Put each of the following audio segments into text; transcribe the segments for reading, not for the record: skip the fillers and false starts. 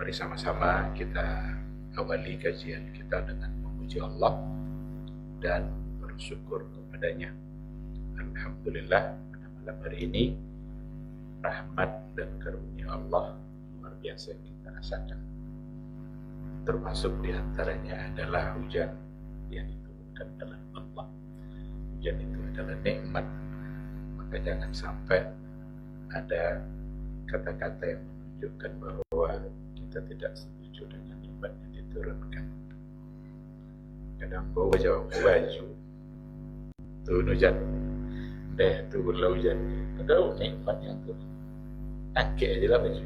Mari sama-sama kita awali kajian kita dengan memuji Allah dan bersyukur kepadanya. Alhamdulillah, pada malam hari ini rahmat dan karunia Allah luar biasa yang kita rasakan. Termasuk diantaranya adalah hujan yang diturunkan oleh Allah. Hujan itu adalah nikmat, maka jangan sampai ada kata-kata yang menunjukkan bahwa kita tidak setuju dengan nikmat yang diturunkan. Kadang bawa jawab baju turun hujan, turunlah hujan, padahal nikmat yang turun, angkat aja lah baju.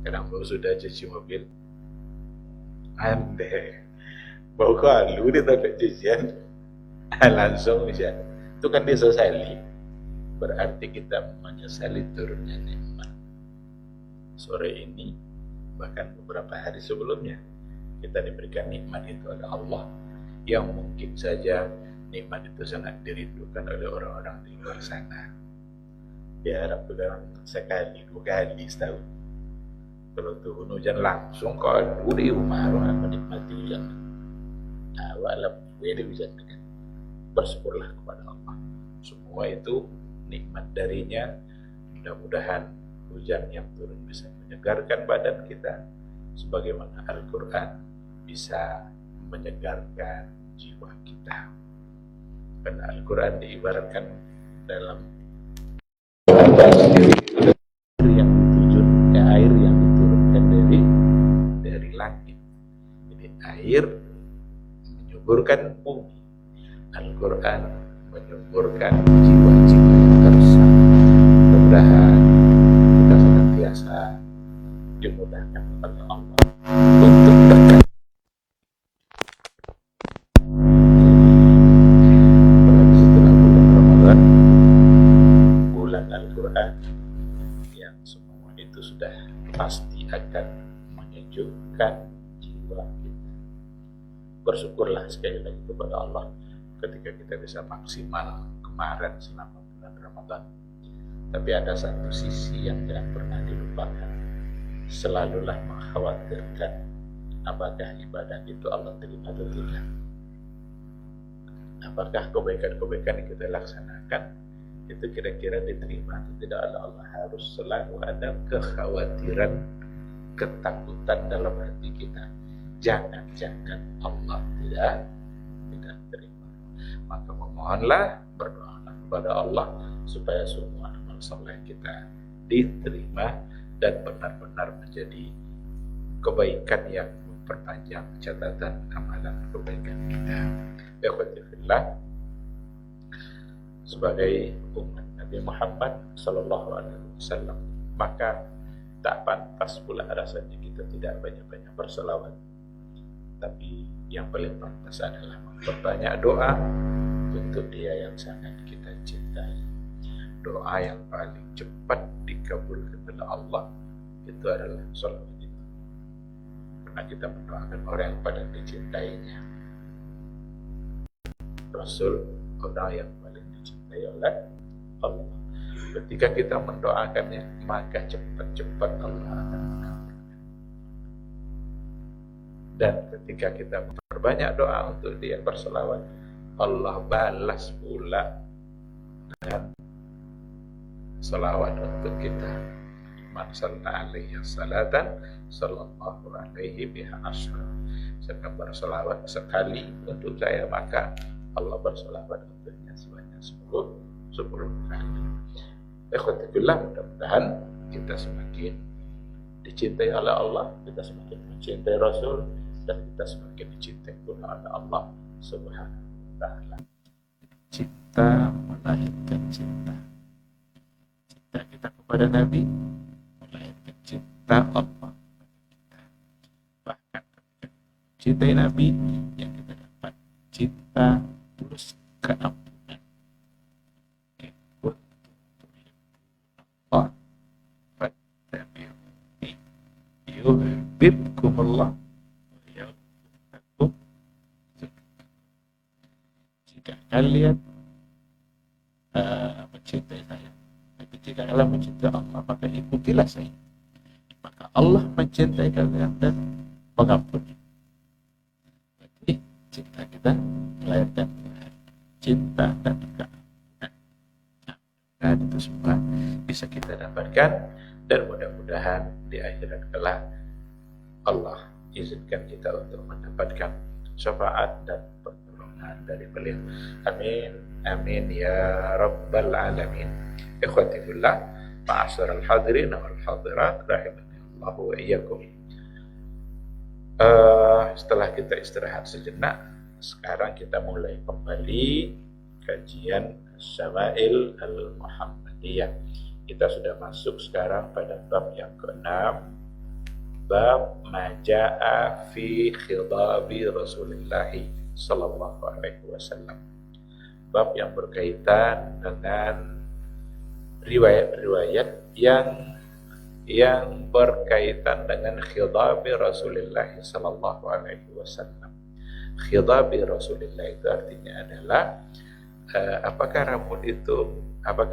Kadang baru sudah cuci mobil, bau kalu dia tak cucian, langsung hujan. Itu kan disesali, berarti kita menyesali turunnya nikmat. Sore ini, bahkan beberapa hari sebelumnya, kita diberikan nikmat itu oleh Allah, yang mungkin saja nikmat itu sangat dirindukan oleh orang-orang di luar sana. Diharap dalam sekali, 2 kali setahun. Kalau turun hujan langsung kalau di rumah orang menikmati hujan. Walau di hujan kan, bersyukurlah kepada Allah. Semua itu nikmat darinya. Mudah-mudahan hujan yang turun bisa menyegarkan badan kita, sebagaimana Al-Quran bisa menyegarkan jiwa kita. Karena Al-Quran diibaratkan dalam air yang diturunkan dari langit. Jadi air menyuburkan bumi, Al-Quran menyuburkan jiwa-jiwa yang terasa. Mudah-mudahan kita senantiasa dimudahkan oleh Allah untuk berkata. Apalagi setelah bulan Ramadan, bulan Al-Quran, yang semua itu sudah pasti akan menyejukkan jiwa kita. Bersyukurlah sekali lagi kepada Allah ketika kita bisa maksimal kemarin selama bulan Ramadan. Tapi ada satu sisi yang jangan pernah dilupakan. Selalulah mengkhawatirkan apakah ibadah itu Allah terima atau tidak. Apakah kebaikan-kebaikan yang kita laksanakan itu kira-kira diterima atau tidak oleh Allah. Harus selalu ada kekhawatiran, ketakutan dalam hati kita. Jangan-jangan Allah tidak terima. Maka memohonlah, berdoalah kepada Allah supaya semua amal soleh kita diterima dan benar-benar menjadi kebaikan yang memperpanjang catatan amalan kebaikan kita. Alhamdulillah, sebagai umat Nabi Muhammad Sallallahu Alaihi Wasallam, maka tak pantas pula rasanya kita tidak banyak-banyak berselawat. Tapi yang paling pantas adalah memperbanyak doa untuk dia yang sangat kita cintai. Doa yang paling cepat dikabulkan oleh Allah itu adalah salawat itu. Karena kita mendoakan orang yang paling dicintainya. Rasul orang yang paling dicintai oleh Allah. Ketika kita mendoakannya, maka cepat-cepat Allah akan mengabulkan. Dan ketika kita memperbanyak doa untuk dia berselawat, Allah balas pula dengan selawat untuk kita. Man salla alaihi salatan sallallahu alaihi biha asyra. Siapa berselawat sekali untuk saya, maka Allah berselawat untuknya sebanyak 10 kali. Alhamdulillah, mudah-mudahan kita semakin dicintai oleh Allah, kita semakin mencintai Rasul, dan kita semakin dicintai oleh Allah Subhanahu wa Ta'ala. Cinta melahirkan cinta. Cinta kita kepada Nabi melahirkan cinta Allah kepada kita. Bahkan ketika cintai Nabi, yang kita dapat cinta tulus keampunan. Allah fattabi'uni yuhibbukumullah. Jika kalian mencintai saya, jika kalian mencintai Allah, maka ikutilah saya. maka Allah mencintai kalian dan mengampuni. Jadi cinta kita melahirkan cinta dan keampunan. Nah, itu semua bisa kita dapatkan, dan mudah-mudahan di akhirat kelak Allah izinkan kita untuk mendapatkan syafaat dan pertolongan dari beliau. Amin, amin ya rabbal alamin. Ikhwati fillah, ma'asyiral hadirin wal hadirat rahimani Allah wa iyyakum. Setelah kita istirahat sejenak, sekarang kita mulai kembali kajian Syama'il al-Muhammadiyah. Kita sudah masuk sekarang pada bab yang ke-6, bab maja'a fi khidabi Rasulullah sallallahu alaihi wasallam. Bab yang berkaitan dengan riwayat-riwayat yang berkaitan dengan khidabi Rasulullah sallallahu alaihi wasallam. Khidabi Rasulullah itu artinya adalah apakah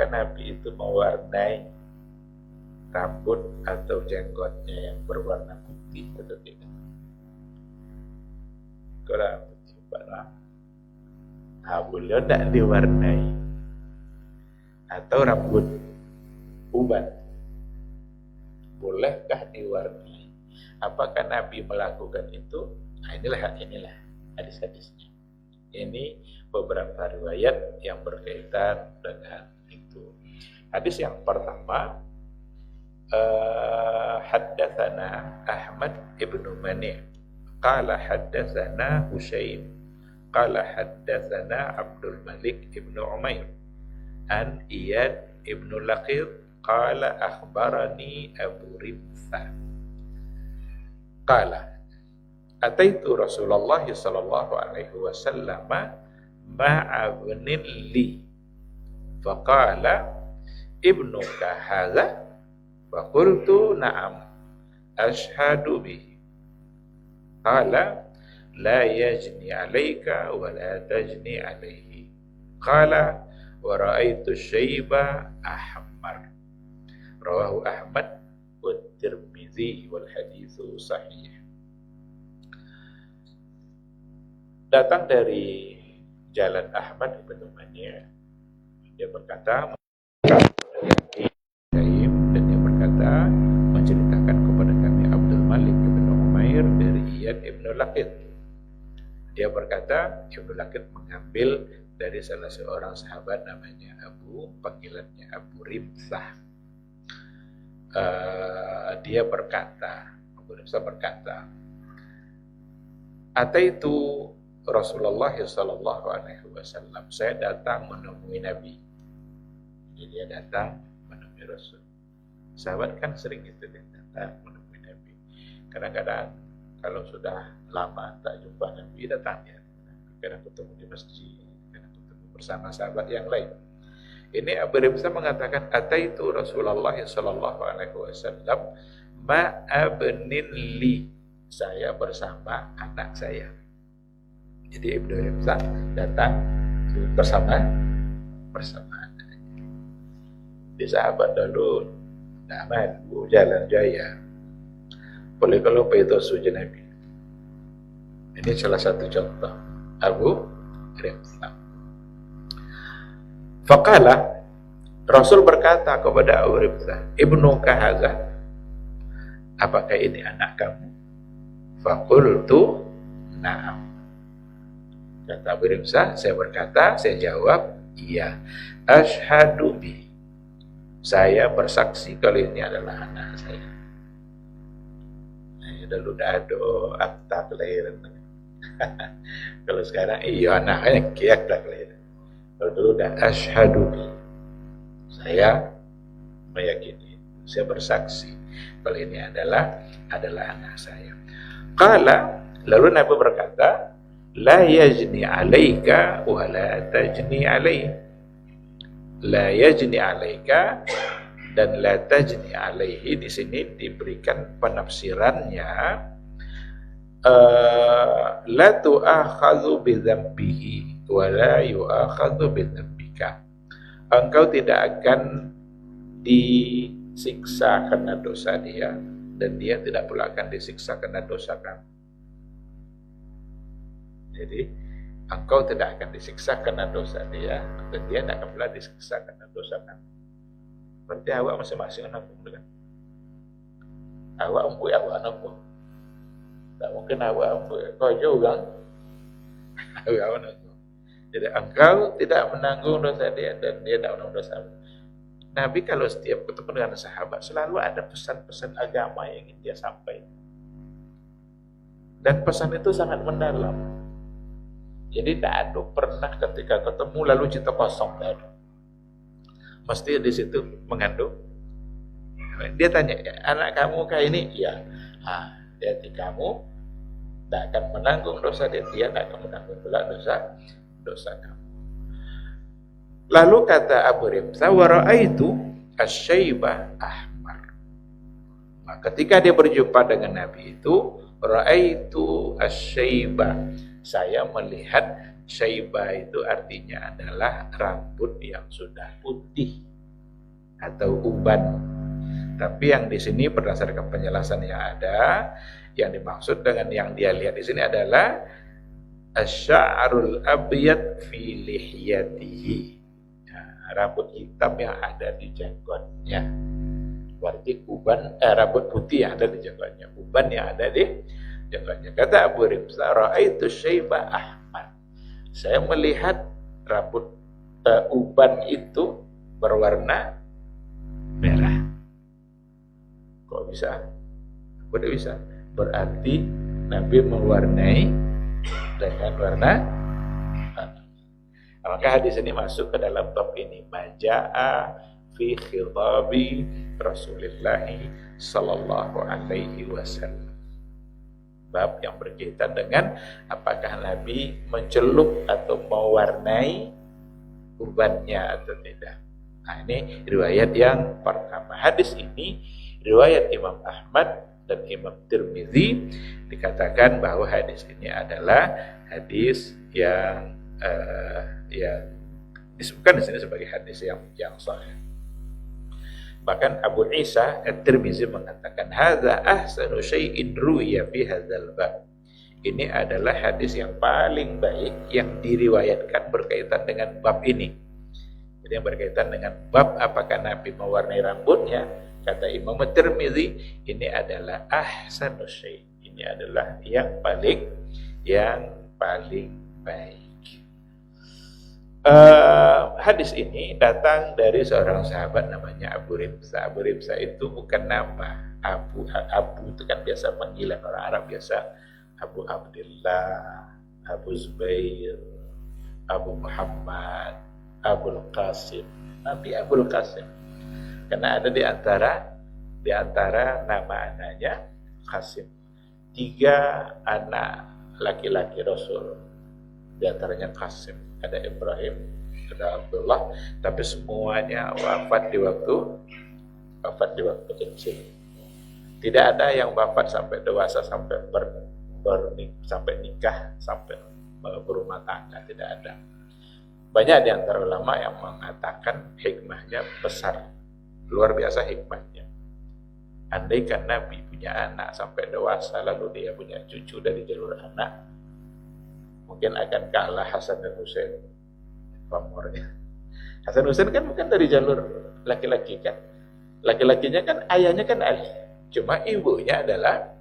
Nabi itu mewarnai rambut atau jenggotnya yang berwarna putih atau tidak? Kalau beliau tidak diwarnai, atau rambut uban bolehkah diwarnai? Apakah Nabi melakukan itu? Nah, inilah hadis-hadisnya. Ini beberapa riwayat yang berkaitan dengan itu. Hadis yang pertama, haddatsana Ahmad ibnu Mani' qala haddatsana Husaim qala haddatsana Abdul Malik ibnu Umair an Iyad ibnu Laqid qala akhbarani Abu Rimsah qala ataitu Rasulullah sallallahu alaihi wasallam ma'abnin li faqala ibnuka hadha faqultu na'am ashhadu bihi qala la yajni alayka wa la tajni alayhi qala wa ra'aitu syaiba ahmar rawahu Ahmad wa Tirmidzi wal haditsu sahih. Datang dari jalan Ahmad bin Mani', dia berkata dan dia berkata menceritakan kepada kami Abdul Malik bin Umair dari Iyad ibn Laqid. Dia berkata Ibnu Laqid mengambil dari salah seorang sahabat namanya Abu, panggilannya Abu Rimsah. Abu Rimsah berkata, ataitu Rasulullah sallallahu alaihi wasallam, saya datang menemui Nabi. Jadi dia datang menemui Rasul. Sahabat kan sering itu, dia datang menemui Nabi. Kadang-kadang kalau sudah lama tak jumpa Nabi, datang ya. Kadang ketemu di masjid, kadang ketemu bersama sahabat yang lain. Ini Abu Rimsah mengatakan, ataitu Rasulullah sallallahu alaihi wasallam ma'abnin li, saya bersama anak saya. Jadi Ibnu Rimsah datang bersama anaknya. Di sahabat dulu nama jalan jaya. Boleh kalau itu suci Nabi. Ini salah satu contoh Abu Rimsah. Faqala, Rasul berkata kepada Abu Rimsah, Ibnu Kahazah, apakah ini anak kamu? Faqultu na'am. Kata Abu Rimsah, saya jawab, iya. Ashhadu bi, saya bersaksi kalau ini adalah anak saya. Nah, dulu dado akta kelahiran. Kalau sekarang iya anaknya akta kelahiran. Kalau dulu udah ashhadu bi, saya meyakini, saya bersaksi kalau ini adalah anak saya. Qala, lalu Nabi berkata, la yajni alaika wa la tajni alaihi. La yajni alaika dan la tajni alaihi di sini diberikan penafsirannya la tu'akhadhu bi dzambihi wa la yu'akhadhu bi dzambika. Engkau tidak akan disiksa karena dosa dia dan dia tidak pula akan disiksa karena dosa kamu. Jadi engkau tidak akan disiksa karena dosa dia, dan dia tidak akan pula disiksa karena dosa kamu. Berarti awak masing-masing nanggung dengan awak umpuk, awak nanggung. Tak mungkin awak umpuk kau juga awak nanggung. Jadi engkau tidak menanggung dosa dia dan dia tidak menanggung dosa. Nabi kalau setiap ketemu dengan sahabat selalu ada pesan-pesan agama yang ingin dia sampaikan. Dan pesan itu sangat mendalam. Jadi tidak ada pernah ketika ketemu lalu cinta kosong, tidak ada. Mesti di situ mengandung. Dia tanya, anak kamu kayak ini? Ya. Jadi kamu tidak akan menanggung dosa dia tidak akan menanggung pula dosa kamu. Lalu kata Abu Rimsa, wa ra'aitu asy-syaibah ahmar. Nah, ketika dia berjumpa dengan Nabi itu, ra'aitu asy-syaibah, saya melihat syaibah itu artinya adalah rambut yang sudah putih atau uban. Tapi yang di sini berdasarkan penjelasan yang ada, yang dimaksud dengan yang dia lihat di sini adalah asy-sya'rul abyad fi lihyatihi. Rambut hitam yang ada di jenggotnya. Berarti uban rambut putih yang ada di jenggotnya, uban yang ada di jenggotnya. Kata Abu Rimsa, ra'aitu syaibah ahmar. Saya melihat rambut uban itu berwarna merah. Kok bisa? Kok bisa? Berarti Nabi mewarnai dengan warna. Maka hadis ini masuk ke dalam bab ini, maja'a fi khitabi Rasulullah sallallahu alaihi wasallam. Bab yang berkaitan dengan apakah Nabi mencelup atau mewarnai ubannya atau tidak. Nah, ini riwayat yang pertama. Hadis ini riwayat Imam Ahmad dan Imam Tirmizi, dikatakan bahwa hadis ini adalah hadis yang disebutkan di sini sebagai hadis yang sahih. Bahkan Abu Isa At-Tirmizi mengatakan hadza ahsanu syai'in ruwiya fi hadzal bab. Ini adalah hadis yang paling baik yang diriwayatkan berkaitan dengan bab ini. Jadi yang berkaitan dengan bab apakah Nabi mewarnai rambutnya, kata Imam At-Tirmizi, ini adalah ahsanu syai'. Ini adalah yang paling baik. Hadis ini datang dari seorang sahabat namanya Abu Rimsa. Abu Rimsa itu bukan nama. Abu itu kan biasa panggilan orang Arab biasa. Abu Abdullah, Abu Zubair, Abu Muhammad, Abul Qasim. Nabi Abul Qasim. Karena ada di antara nama anaknya Qasim. 3 anak laki-laki Rasul. Di antaranya Qasim. Ada Ibrahim, ada Abdullah, tapi semuanya wafat di waktu kecil. Tidak ada yang wafat sampai dewasa, sampai sampai nikah, sampai berumah tangga, tidak ada. Banyak di antara ulama yang mengatakan hikmahnya besar, luar biasa hikmahnya. Andaikan Nabi punya anak sampai dewasa, lalu dia punya cucu dari jalur anak, mungkin akan kalah Hasan dan Husain pamornya. Hasan Husain kan bukan dari jalur laki-laki kan. Laki-lakinya kan ayahnya kan Ali. Cuma ibunya adalah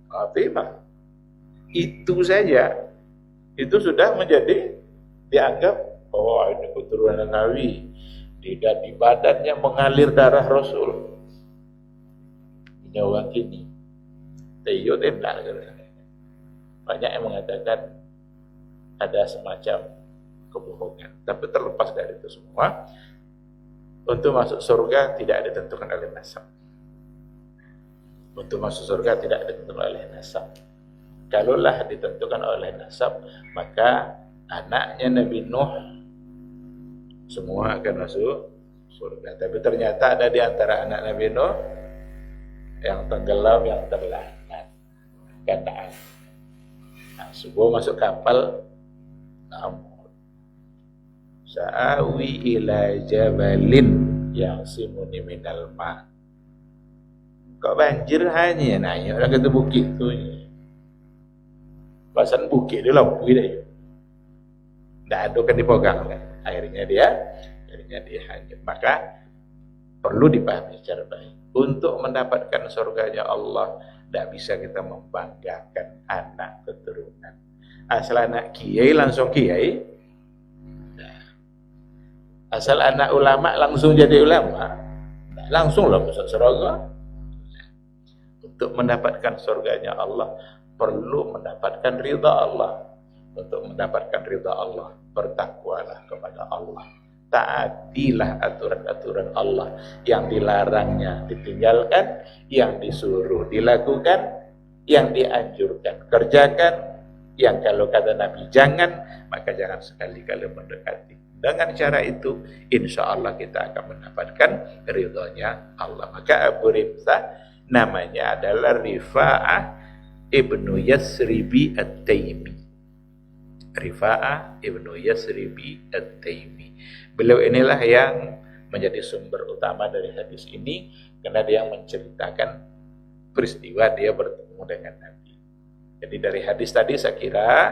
Fatimah. Itu saja. Itu sudah menjadi dianggap bahwa ini keturunan Nabi. Di badannya mengalir darah Rasul. Nyawa kini. Teyo tidak. Banyak yang mengatakan ada semacam kebohongan. Tapi terlepas dari itu semua, untuk masuk surga tidak ditentukan oleh nasab. Untuk masuk surga tidak ditentukan oleh nasab. Kalaulah ditentukan oleh nasab, maka anaknya Nabi Nuh semua akan masuk surga. Tapi ternyata ada di antara anak Nabi Nuh yang tenggelam, yang terlaknat. Kanaan. Nah, semua masuk kapal. Namun sa'awi ila jabalin yang simuni minal ma. Kok banjir hanya nanya orang kata bukit tu. Pasan bukit dia lampu dia. Tak ada kan dipegang kan. Akhirnya dia hanyut. Maka perlu dipahami secara baik. Untuk mendapatkan surganya Allah, tidak bisa kita membanggakan anak keturunan. Asal anak kiai langsung kiai. Nah, asal anak ulama langsung jadi ulama. Nah, langsung lah masuk surga. Untuk mendapatkan surganya Allah, perlu mendapatkan ridha Allah. Untuk mendapatkan ridha Allah, bertakwalah kepada Allah. Taatilah aturan-aturan Allah, yang dilarangnya ditinggalkan, yang disuruh dilakukan, yang dianjurkan kerjakan, yang kalau kata Nabi jangan, maka jangan sekali-kali mendekati. Dengan cara itu, insya Allah kita akan mendapatkan ridhonya Allah. Maka Abu Rimsah namanya adalah Rifa'ah ibnu Yasribi At-Taimi. Rifa'ah ibnu Yasribi At-Taimi. Beliau inilah yang menjadi sumber utama dari hadis ini, karena dia menceritakan peristiwa dia bertemu dengan Nabi. Jadi dari hadis tadi saya kira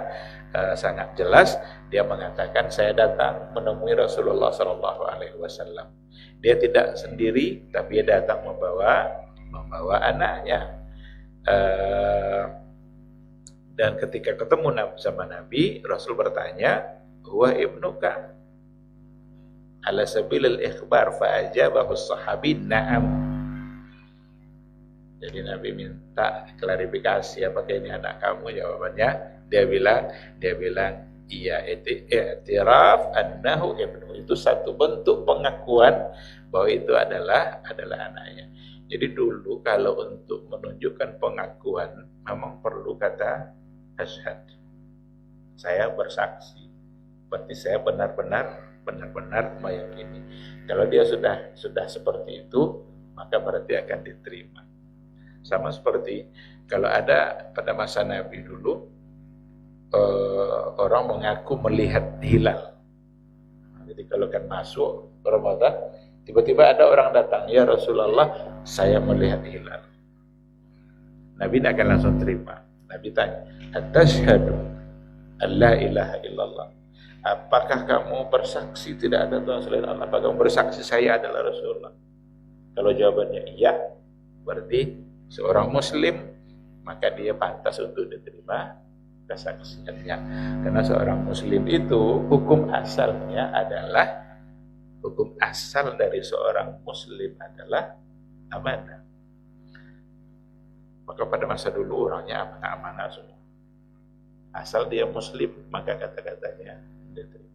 sangat jelas dia mengatakan, saya datang menemui Rasulullah SAW. Dia tidak sendiri, tapi dia datang membawa anaknya. Dan ketika ketemu sama Nabi, Rasul bertanya, "Huwa ibnuka?" Ala sabilil ikhbar, fa'ajabahu sahabi na'am. Jadi Nabi minta klarifikasi, apakah ini anak kamu? Jawabannya dia bilang iya. I'tiraf annahu ibnu, itu satu bentuk pengakuan bahwa itu adalah anaknya. Jadi dulu kalau untuk menunjukkan pengakuan memang perlu kata asyhad, saya bersaksi, berarti saya benar-benar meyakini. Kalau dia sudah seperti itu, maka berarti akan diterima. Sama seperti kalau ada pada masa Nabi dulu, orang mengaku melihat hilal. Jadi kalau kan masuk Ramadan, tiba-tiba ada orang datang, "Ya Rasulullah, saya melihat hilal." Nabi tidak akan langsung terima. Nabi tanya, "Atashhadu an la ilaha illallah?" Apakah kamu bersaksi tidak ada Tuhan selain Allah? Apakah kamu bersaksi saya adalah Rasulullah? Kalau jawabannya iya, berarti seorang Muslim, maka dia pantas untuk diterima kesaksiannya. Karena seorang Muslim itu hukum asal dari seorang Muslim adalah amanah. Maka pada masa dulu orangnya amanah semua. Asal dia Muslim, maka kata-katanya diterima.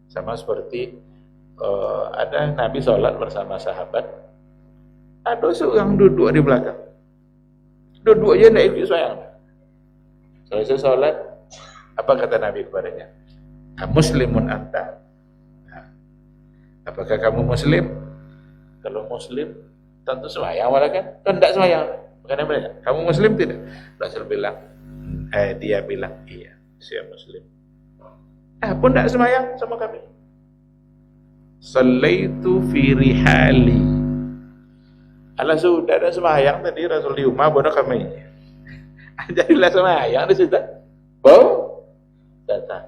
Sama seperti ada Nabi sholat bersama sahabat, ada seorang duduk di belakang, duduk aja tidak ikut sayang. Selesai sholat, apa kata Nabi kepadanya? Muslimun anta? Apakah kamu Muslim? Kalau Muslim, tentu semayang malah kan? Kan tidak semayang. Makanya mereka, kamu Muslim tidak? Rasul bilang, dia bilang, iya, saya Muslim. Pun tidak semayang sama kami. Sallaitu fi rihali. Alah sudah ada semayang tadi Rasul di rumah, bodoh kami. Jadilah semayang di situ. Datang.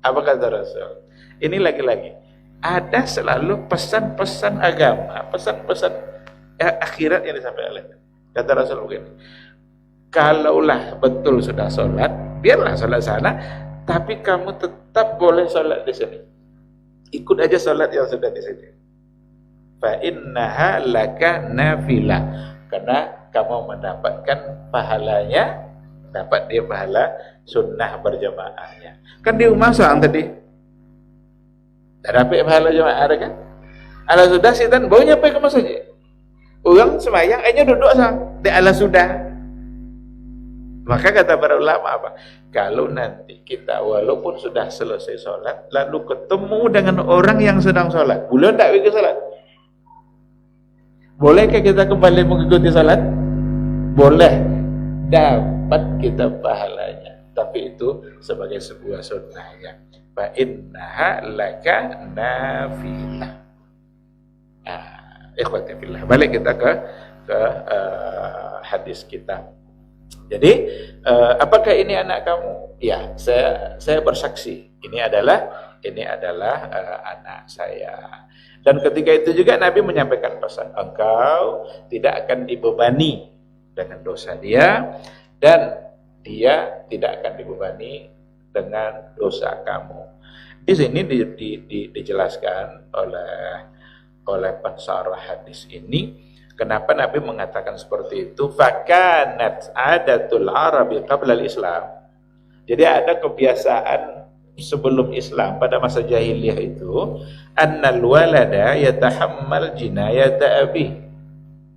Apa kata Rasul? Ini lagi-lagi ada selalu pesan-pesan agama, pesan-pesan akhirat yang disampaikan oleh. Kata Rasul begini, kalaulah betul sudah sholat, biarlah sholat sana, tapi kamu tetap boleh sholat di sini. Ikut aja sholat yang sudah di sini. Fa innaha laka nafilah, karena kamu mendapatkan pahalanya, dapat dia pahala sunnah berjamaahnya. Kan di rumah soal tadi, tak dapat pahala jamaah ada kan? Ala sudah sitan baunya pergi ke masjid. Orang semayang, duduk sang di ala sudah. Maka kata para ulama apa? Kalau nanti kita walaupun sudah selesai sholat, lalu ketemu dengan orang yang sedang sholat, boleh tak pergi sholat? Bolehkah kita kembali mengikuti sholat? Boleh, dapat kita pahalanya. Tapi itu sebagai sebuah sunnahnya. Fa innaha laka nafilah. Ikhwati fillah. Balik kita ke ke hadis kita. Jadi apakah ini anak kamu? Ya, saya bersaksi. Ini adalah anak saya. Dan ketika itu juga Nabi menyampaikan pesan, engkau tidak akan dibebani dengan dosa dia, dan dia tidak akan dibebani dengan dosa kamu. Di sini dijelaskan oleh pensarah hadis ini, kenapa Nabi mengatakan seperti itu. Fakanat adatul Arabi qabla al-Islam. Jadi ada kebiasaan sebelum Islam pada masa jahiliyah itu, annal walada yatahammal jinayata abi.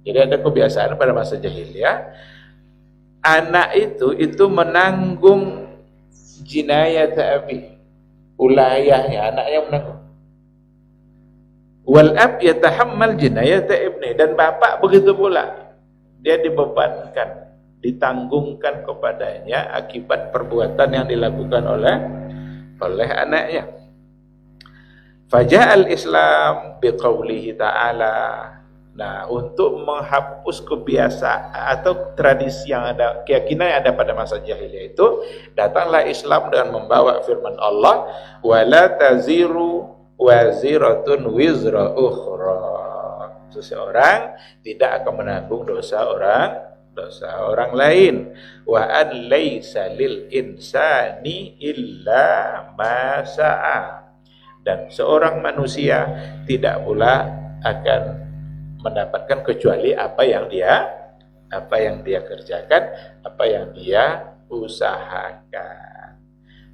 Jadi ada kebiasaan pada masa jahiliyah, anak itu menanggung jinayata abi, ulah ayahnya, anaknya menanggung. Wal ab yatahammal jinayata ibni, dan bapak begitu pula, dia dibebankan, ditanggungkan kepadanya akibat perbuatan yang dilakukan oleh anaknya. Faja'al Islam biqaulihi ta'ala. Nah, untuk menghapus kebiasaan atau tradisi yang ada, keyakinan yang ada pada masa jahiliyah itu, datanglah Islam dengan membawa firman Allah, wala taziru waziratun wizra ukhra. Seseorang tidak akan menanggung dosa orang lain. Wa an laisa lil insani illa ma sa'a. Dan seorang manusia tidak pula akan mendapatkan kecuali apa yang dia kerjakan, apa yang dia usahakan.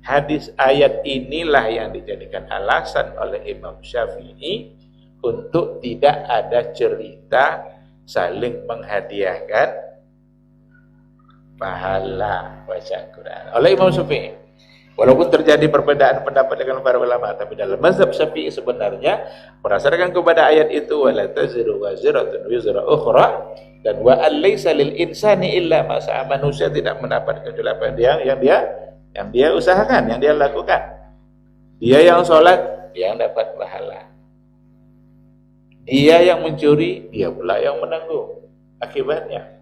Hadis ayat inilah yang dijadikan alasan oleh Imam Syafi'i untuk tidak ada cerita saling menghadiahkan pahala baca Quran oleh Imam Syafi'i. Walaupun terjadi perbedaan pendapat dengan para ulama, tapi dalam mazhab Syafi'i sebenarnya berdasarkan kepada ayat itu, wala taziru waziratun wizra ukhra, dan wa alaysa lil insani illa ma sa'a, manusia tidak mendapat kecuali apa yang dia usahakan, yang dia lakukan. Dia yang sholat, dia yang dapat pahala. Dia yang mencuri, dia pula yang menanggung akibatnya.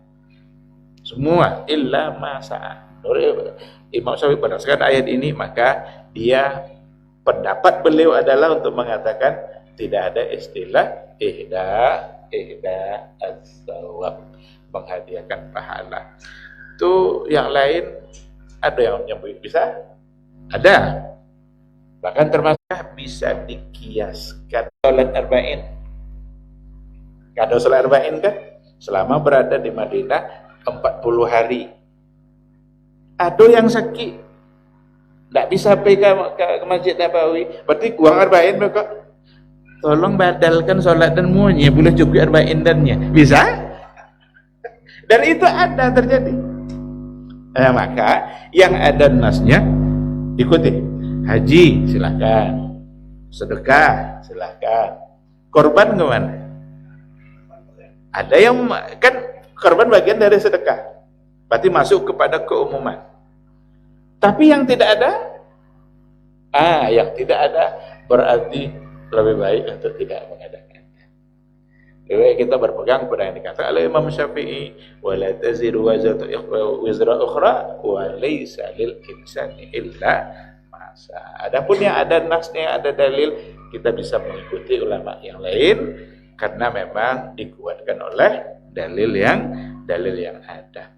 Semua illa ma sa'a. Imam Syafi'i berdasarkan ayat ini, maka dia, pendapat beliau adalah untuk mengatakan tidak ada istilah ihda as-sawab, menghadiahkan pahala. Itu yang lain ada yang menyebut bisa, ada. Bahkan termasuk bisa dikiaskan sholat arba'in. Ada sholat arba'in kan? Selama berada di Madinah 40 hari. Ada yang sakit, tidak bisa pergi ke Masjid Nabawi, berarti kurang arba'in mereka. Tolong badalkan sholat dan muanya, boleh cukup arba'in dannya. Bisa? Dan itu ada terjadi. Nah, maka yang ada nasnya ikuti. Haji silakan, sedekah silakan, korban kemana? Ada yang kan korban bagian dari sedekah, berarti masuk kepada keumuman. Tapi yang tidak ada, yang tidak ada berarti lebih baik untuk tidak mengadakannya. Lebih baik kita berpegang pada yang dikatakan oleh Imam Syafi'i, wala taziru wizra ukhra wa laysa lil insani illa ma sa'a. Adapun yang ada nasnya, ada dalil, kita bisa mengikuti ulama yang lain karena memang dikuatkan oleh dalil yang ada.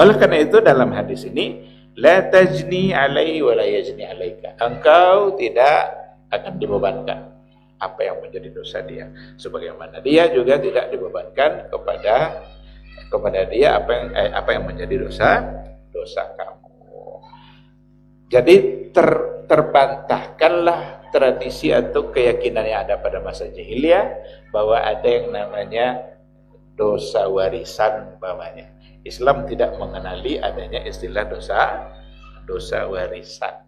Oleh karena itu dalam hadis ini, la tajni alaihi wa la yajni alaika. Engkau tidak akan dibebankan apa yang menjadi dosa dia, sebagaimana dia juga tidak dibebankan kepada dia apa yang menjadi dosa kamu. Jadi terbantahkanlah tradisi atau keyakinan yang ada pada masa jahiliyah bahwa ada yang namanya dosa warisan umpamanya. Islam tidak mengenali adanya istilah dosa warisan.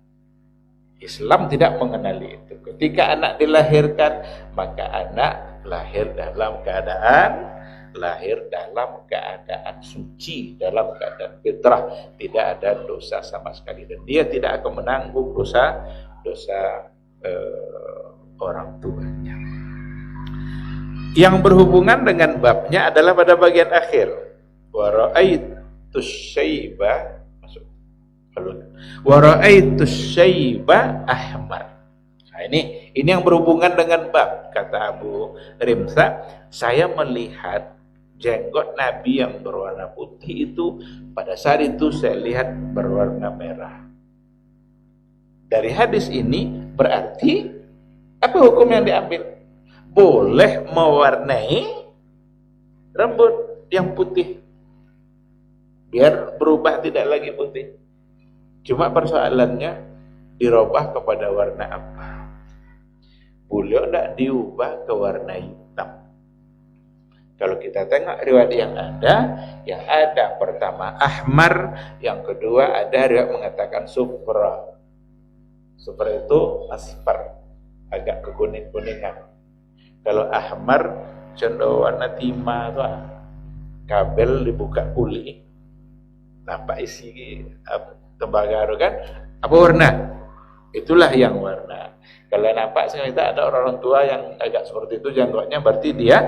Islam tidak mengenali itu. Ketika anak dilahirkan, maka anak lahir dalam keadaan suci, dalam keadaan fitrah, tidak ada dosa sama sekali, dan dia tidak akan menanggung dosa orang tuanya. Yang berhubungan dengan babnya adalah pada bagian akhir. Wa ra'aitus syaiba, masuk. Wa ra'aitus syaiba ahmar. Nah, ini yang berhubungan dengan bab. Kata Abu Rimsa, saya melihat jenggot Nabi yang berwarna putih itu pada saat itu saya lihat berwarna merah. Dari hadis ini berarti apa hukum yang diambil? Boleh mewarnai rambut yang putih biar berubah tidak lagi putih. Cuma persoalannya dirubah kepada warna apa? Boleh tidak diubah ke warna hitam? Kalau kita tengok riwayat yang ada pertama ahmar, yang kedua ada riwayat mengatakan sufra. Sufra itu asfar, agak kekuning-kuningan. Kalau ahmar cenderung warna timah tuh, kabel dibuka kuli, nampak isi tembaga kan? Apa warna? Itulah yang warna. Kalau nampak kita ada orang tua yang agak seperti itu janggutnya, berarti dia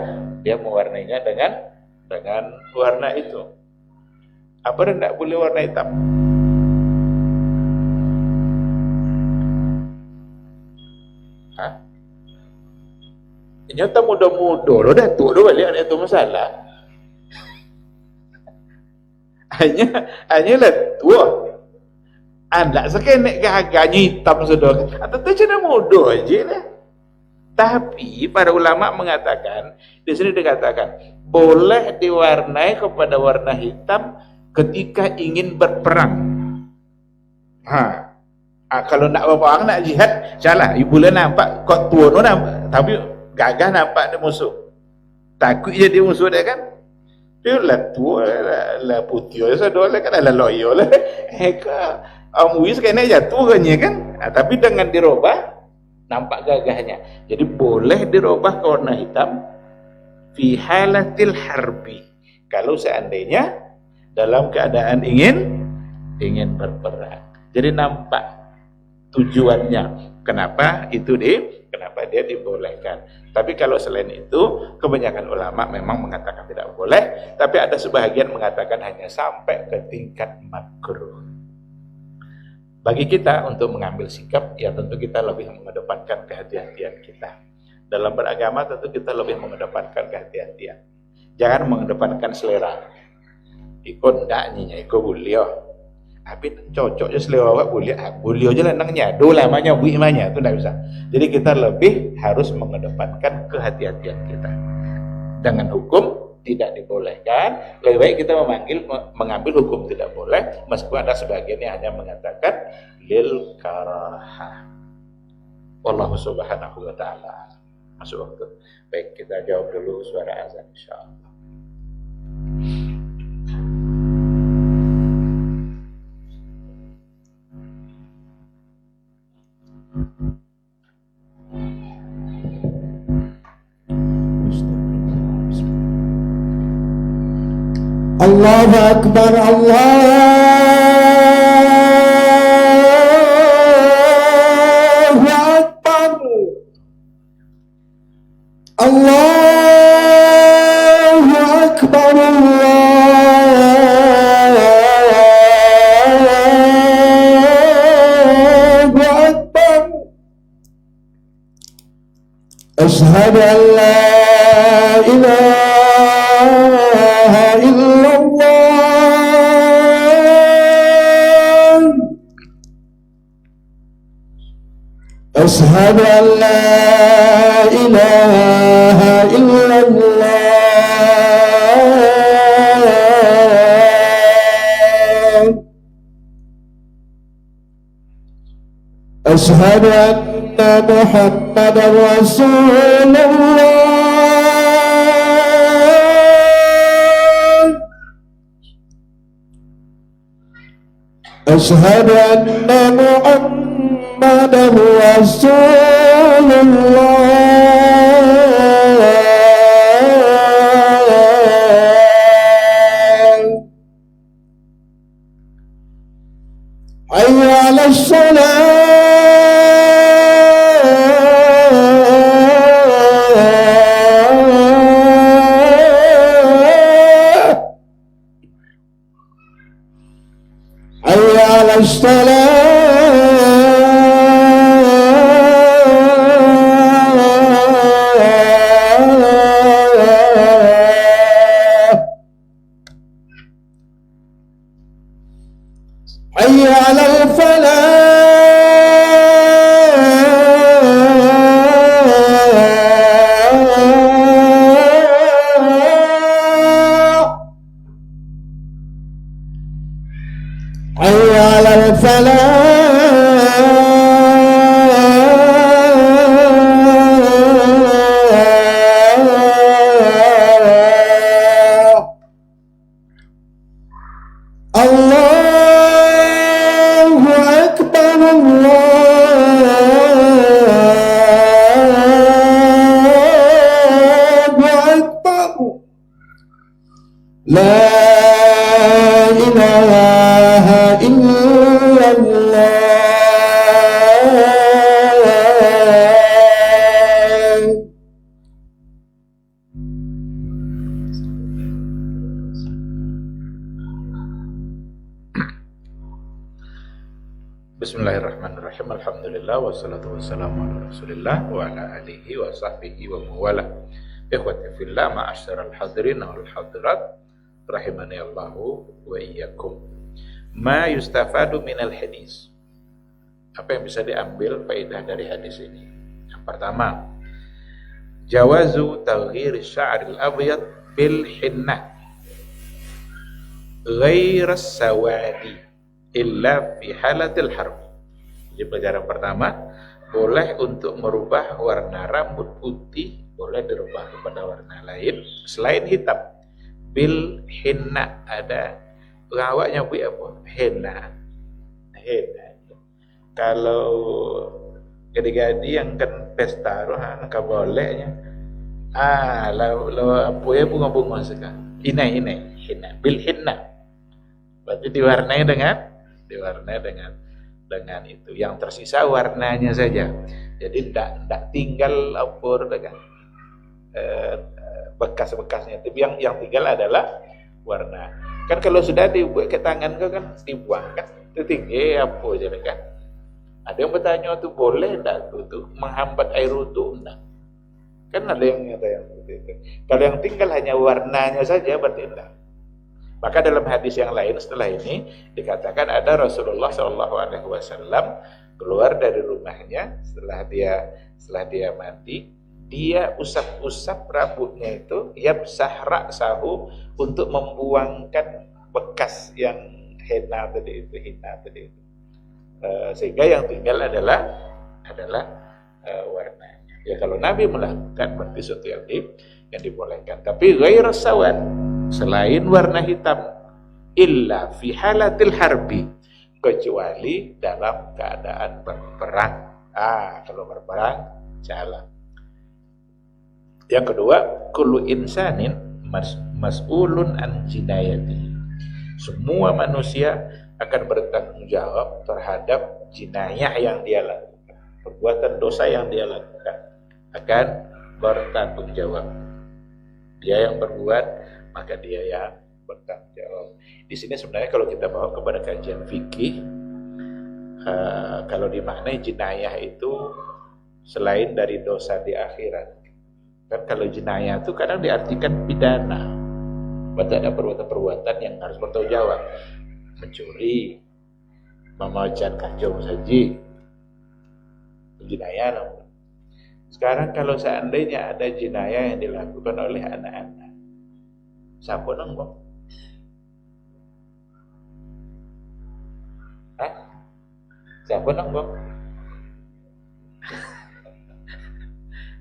mewarnainya dengan warna itu. Apa tidak boleh warna hitam? Nyata muda-muda lo datuk lo balik itu masalah. Hanya lah tua. Anak sekenek gaganya hitam sudah. Atau tu cina muda aja lah. Tapi para ulama mengatakan, di sini dikatakan boleh diwarnai kepada warna hitam ketika ingin berperang. Kalau nak berperang, nak jihad, salah. Ibu boleh nampak kok tua no nampak, tapi gagah nampak dia musuh. Takut jadi musuh dia kan? Dia lah tua lah putih saya dole kan lah loyo lah. Heka amuis kena jatuh kan? Tapi dengan dirubah nampak gagahnya. Jadi boleh dirubah ke warna hitam fi halatil harbi. Kalau seandainya dalam keadaan ingin berperang. Jadi nampak tujuannya. Kenapa dia dibolehkan. Tapi kalau selain itu, kebanyakan ulama memang mengatakan tidak boleh, tapi ada sebahagian mengatakan hanya sampai ke tingkat makruh. Bagi kita untuk mengambil sikap, ya tentu kita lebih mengedepankan kehati-hatian kita. Dalam beragama tentu kita lebih mengedepankan kehati-hatian. Jangan mengedepankan selera. Ikut ndak nyinya, ikut beliau. Tapi cocoknya selera awak beliau aja lah nangnya, do lamanya bui manya itu tidak bisa. Jadi kita lebih harus mengedepankan kehati-hatian kita. Dengan hukum tidak dibolehkan, lebih baik kita mengambil hukum tidak boleh, meskipun ada sebagian yang hanya mengatakan lil karahah. Wallahu subhanahu wa ta'ala. Masuk waktu. Baik, kita jawab dulu suara azan insyaallah. Allahu Akbar, Allahu Akbar, Allahu Akbar, Allahu Akbar. Asyhadu an la ilaha illallah, asyhadu an la ilaha illallah, asyhadu anna Muhammadar Rasulullah, asyhadu anna Muhammadar Rasulullah. Hayya 'alas salat. على الصلاة حي على الفلاح حي على الفلاح الله أكبر الله أكبر لا إله إلا الله Bismillahirrahmanirrahim. Alhamdulillah wassalatu wassalamu ala Rasulillah wa ala alihi wa sahbihi wa mawala. Ikhwati fillah, ma'asyiral hadirin wal hadirat, rahimani Allahu wa iyyakum. Ma yustafadu minal hadis. Apa yang bisa diambil faedah dari hadis ini? Yang pertama, jawazu taghyir sya'ril abyad bil hinnah ghaira sawadi illa fi halatil harb. Jadi pelajaran pertama, boleh untuk merubah warna rambut putih, boleh dirubah kepada warna lain selain hitam. Bil hinna, ada awaknya bu apa? Henna. Kalau gadi-gadi yang kan pesta rohan ka bolehnya. Lo apa ya bunga-bunga sekarang. Inai hinna. Bil hinna. Berarti diwarnai dengan itu. Yang tersisa warnanya saja. Jadi tidak tinggal apa dengan bekas-bekasnya. Tapi yang tinggal adalah warna. Kan kalau sudah dibuat ke tangan kan dibuang kan. Itu tinggi apa aja kan. Ada yang bertanya itu boleh enggak tuh menghambat air wudu enggak? Kan ada yang seperti itu. Kalau yang tinggal hanya warnanya saja berarti enggak. Maka dalam hadis yang lain setelah ini dikatakan ada Rasulullah SAW keluar dari rumahnya setelah dia mandi, dia usap-usap rambutnya itu, yabsah ra'sahu, untuk membuangkan bekas yang hina tadi itu. Sehingga yang tinggal adalah warnanya. Ya kalau Nabi melakukan berarti sesuatu yang dibolehkan. Tapi ghairu sawad, selain warna hitam, illa fi halatil harbi, kecuali dalam keadaan berperang. Kalau berperang jalan. Yang kedua, kullu insanin mas'ulun an jinayati. Semua manusia akan bertanggung jawab terhadap jinayah yang dia lakukan. Perbuatan dosa yang dia lakukan akan bertanggung jawab. Dia yang berbuat, maka dia yang bertanggung jawab. Di sini sebenarnya kalau kita bawa kepada kajian fikih, kalau dimaknai jinayah itu selain dari dosa di akhirat. Kan kalau jinayah itu kadang diartikan pidana. Berarti ada perbuatan-perbuatan yang harus bertanggung jawab. Mencuri, memaucan kacau saji, jinayah namun. Sekarang kalau seandainya ada jinayah yang dilakukan oleh anak-anak, siapa nanggung? Siapa nanggung?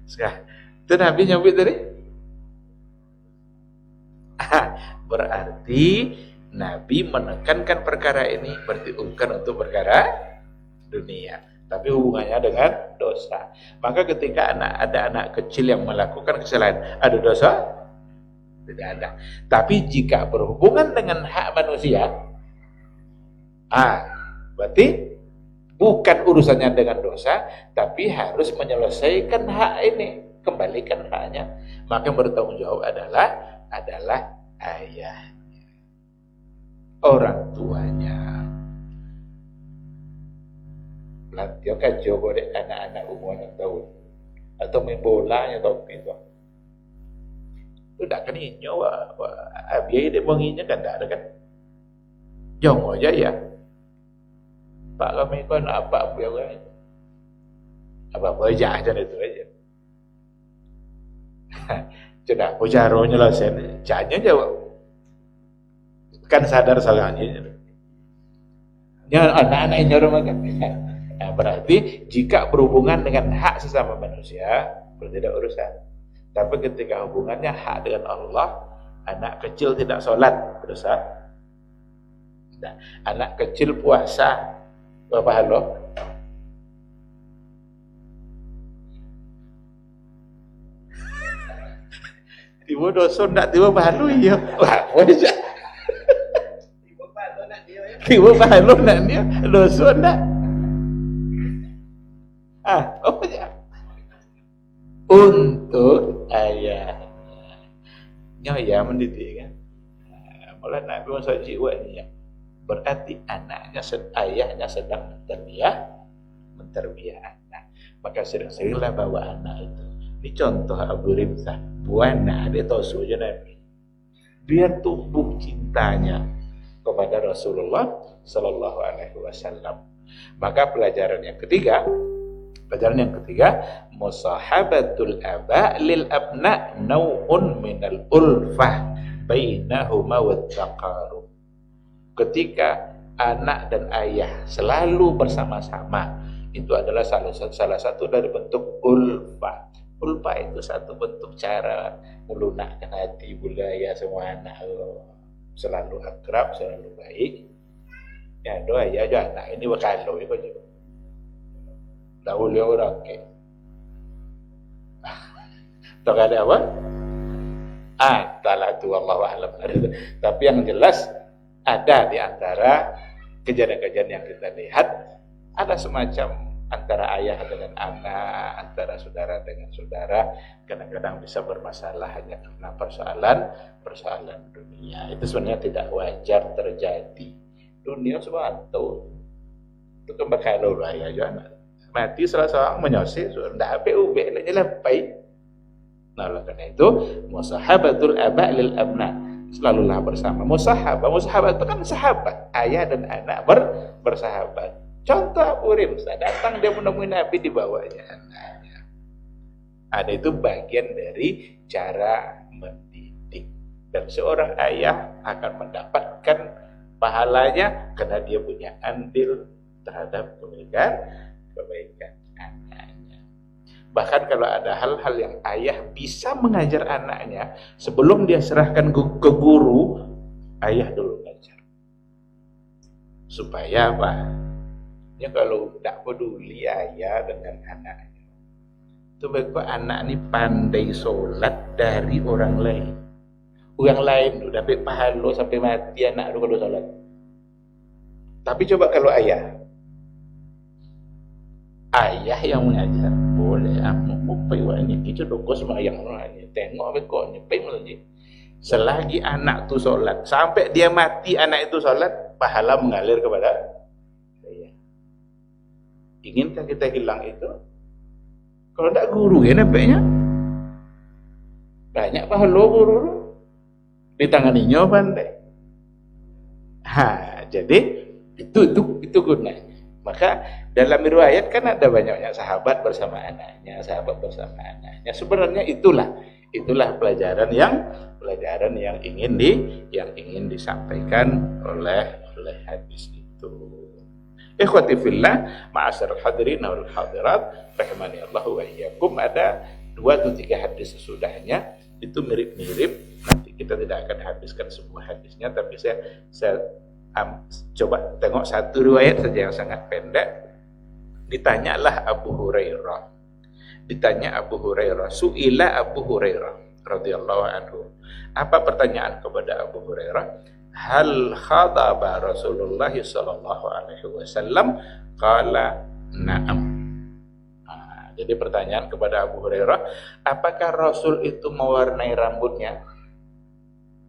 Sekarang itu Nabi nyebut tadi. Berarti Nabi menekankan perkara ini berarti bukan untuk perkara dunia, tapi hubungannya dengan dosa. Maka ketika ada anak kecil yang melakukan kesalahan, ada dosa? Tidak ada. Tapi jika berhubungan dengan hak manusia, berarti bukan urusannya dengan dosa, tapi harus menyelesaikan hak ini, kembalikan haknya. Maka yang bertanggung jawab adalah ayahnya, orang tuanya. Melantia kacau boleh anak-anak umur 6 tahun. Atau main bola nya topi tu. Tu dak kan inyo biaya dia menginya kan dak ada kan. Jong aja ya. Pak kami kan apa biar orang. Apa aja aja itu aja. Sudah, ucaronya lah sen. Janya jawab. Kan sadar salahnya. Ya anak-anak ini orang kan. Nah, berarti jika berhubungan dengan hak sesama manusia, tidak urusan. Tapi ketika hubungannya hak dengan Allah, anak kecil tidak sholat, dosa. Nah, anak kecil puasa, berapa halo? Tiba dosa nak tiba bahalu ya. Wah, wajah. Tiba bahalu nak dia dosa nak. Apa ya? Untuk ayahnya. Ya mendidik kan. Malah Nabi Muhammad SAW ya. Berarti anaknya, ayahnya sedang menterbiah anak. Maka sering-seringlah bawa anak itu. Ini contoh Abu Rimsah. Buana dia tosu aja Nabi. Biar tumbuh cintanya kepada Rasulullah Sallallahu Alaihi Wasallam. Maka pelajaran yang ketiga, musahabatul aba lil abna nau'un minal ulfah bainahuma wat taqarrub. Ketika anak dan ayah selalu bersama-sama, itu adalah salah satu dari bentuk ulfah. Ulfah itu satu bentuk cara melunakkan hati budaya semua anak selalu akrab, selalu baik. Ya doa ya anak ini bakalo itu juga. Dahulu orang ke. Tak ada apa? Taala tu Allah alam. Tapi yang jelas ada di antara kejadian-kejadian yang kita lihat, ada semacam antara ayah dengan anak, antara saudara dengan saudara, kadang-kadang bisa bermasalah hanya karena persoalan dunia. Itu sebenarnya tidak wajar terjadi. Dunia semua itu kan bakal ayah juga. Mati salah seorang menyosi sudah PUB lagi lepai. Nah, oleh karena itu musahabatul aba lil abna, selalulah bersama. Musahabah itu kan sahabat, ayah dan anak bersahabat. Contoh Abu Rimsah datang dia menemui Nabi, dibawanya anaknya. Ada itu bagian dari cara mendidik. Dan seorang ayah akan mendapatkan pahalanya karena dia punya andil terhadap kebaikan anaknya. Bahkan kalau ada hal-hal yang ayah bisa mengajar anaknya, sebelum dia serahkan ke guru, ayah dulu mengajar. Supaya apa? Ya kalau tidak peduli ayah dengan anaknya, itu baiklah anak ini pandai sholat dari orang lain. Orang lain udah dapat pahala sampai mati anak itu kalau sholat. Tapi coba kalau ayah yang mengajar, boleh mau payuannya kita dokos semayang orang tengok bekonya pengen. Selagi anak itu sholat sampai dia mati, anak itu sholat, pahala mengalir kepada saya. Inginkah kita hilang itu? Kalau tidak guru ya nampaknya banyak pahala guru ditanganinya pandai. Jadi itu gunanya. Maka dalam riwayat kan ada banyaknya sahabat bersama anaknya. Sebenarnya itulah pelajaran yang ingin disampaikan oleh hadis itu. Ikhwati fillah, ma'asyiral hadirin wal hadirat, rahimani Allah wa iyyakum. Ada 2 atau 3 hadis sesudahnya itu mirip-mirip. Nanti kita tidak akan habiskan semua hadisnya, tapi saya coba tengok satu riwayat saja yang sangat pendek. Ditanyalah Abu Hurairah. Su'ila Abu Hurairah radhiyallahu anhu. Apa pertanyaan kepada Abu Hurairah? Hal khadaba Rasulullah sallallahu alaihi wasallam? Qala na'am. Jadi pertanyaan kepada Abu Hurairah, apakah Rasul itu mewarnai rambutnya?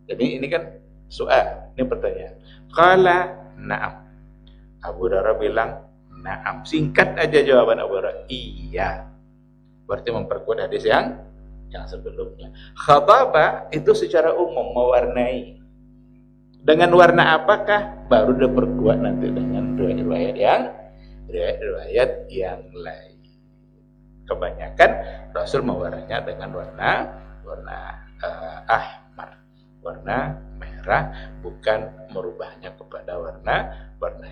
Jadi ini kan soal, ini pertanyaan. Qala na'am. Abu Hurairah bilang Naam. Singkat aja jawaban Abu Hurairah. Iya. Berarti memperkuat hadis yang sebelumnya. Khababa itu secara umum mewarnai. Dengan warna apakah? Baru diperkuat nanti dengan riwayat-riwayat yang lain. Kebanyakan Rasul mewarnanya dengan warna ahmar, warna merah, bukan merubahnya kepada warna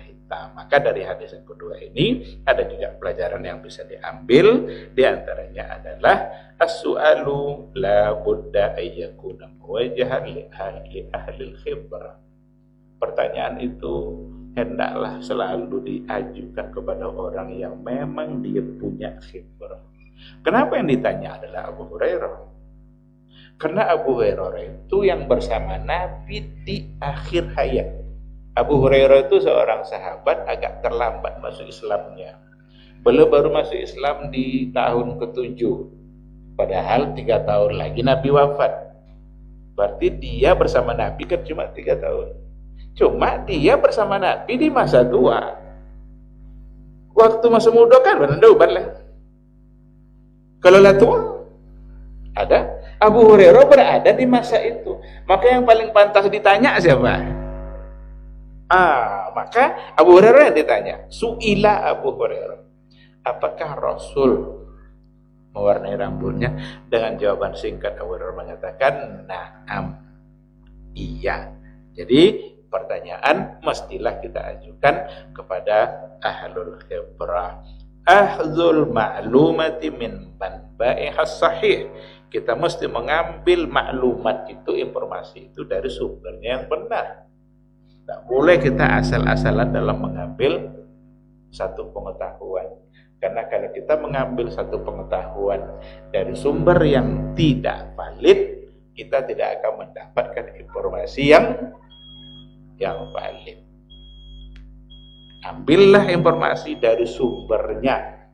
hitam. Maka dari hadis yang kedua ini ada juga pelajaran yang bisa diambil. Di antaranya adalah as-su'alu la budda ayyakuna muwajjahan li ahli khibrah. Pertanyaan itu hendaklah selalu diajukan kepada orang yang memang dia punya khibrah. Kenapa yang ditanya adalah Abu Hurairah? Karena Abu Hurairah itu yang bersama Nabi di akhir hayat. Abu Hurairah itu seorang sahabat agak terlambat masuk Islamnya. Beliau baru masuk Islam di tahun ke-7. Padahal 3 tahun lagi Nabi wafat. Berarti dia bersama Nabi kan cuma 3 tahun. Cuma dia bersama Nabi di masa tua. Waktu masa muda kan benar lah. Kalau lah tua ada. Abu Hurairah berada di masa itu. Maka yang paling pantas ditanya siapa? Maka Abu Hurairah yang ditanya. Su'ila Abu Hurairah, apakah Rasul mewarnai rambutnya? Dengan jawaban singkat Abu Hurairah mengatakan na'am, iya. Jadi pertanyaan mestilah kita ajukan kepada ahlul khibrah, ahzul ma'lumati min manba'ihas sahih. Kita mesti mengambil maklumat itu, informasi itu dari sumbernya yang benar. Tak boleh kita asal-asalan dalam mengambil satu pengetahuan. Karena kalau kita mengambil satu pengetahuan dari sumber yang tidak valid, kita tidak akan mendapatkan informasi yang valid. Ambillah informasi dari sumbernya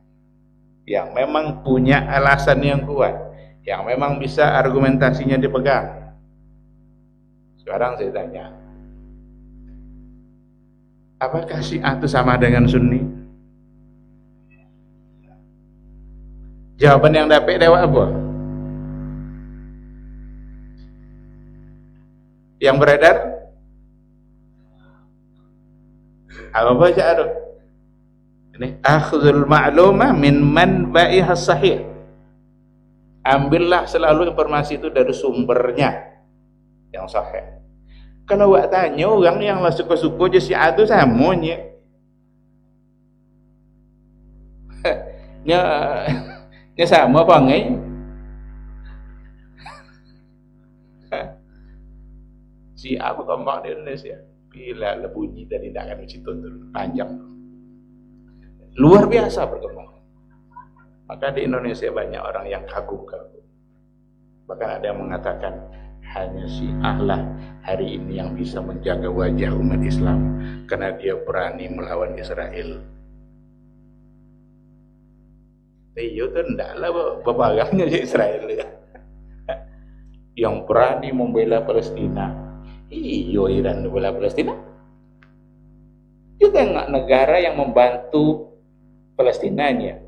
yang memang punya alasan yang kuat, yang memang bisa argumentasinya dipegang. Sekarang saya tanya, apakah Syiah itu sama dengan Sunni? Jawaban yang dapat dewa apa? Yang beredar? Apa baca ada? Ini akhzul ma'lumah min manba'ihas sahih. Ambillah selalu informasi itu dari sumbernya yang sahih. Kalau awak tanya orang yang lah suka-suka je Syiah tu samanya. Nya sama apa ngai? Syiah berkembang di Indonesia. Bila bunyi dari tindakan Washington dulu panjang. Luar biasa berkembang. Maka di Indonesia banyak orang yang kagum-kagum. Bahkan ada yang mengatakan hanya Syiah lah hari ini yang bisa menjaga wajah umat Islam karena dia berani melawan Israel. Iya tu ndaklah berbarangnya di Israel ya. Yang berani membela Palestina. Iyo Iran membela Palestina. Kita tengok negara yang membantu Palestinanya.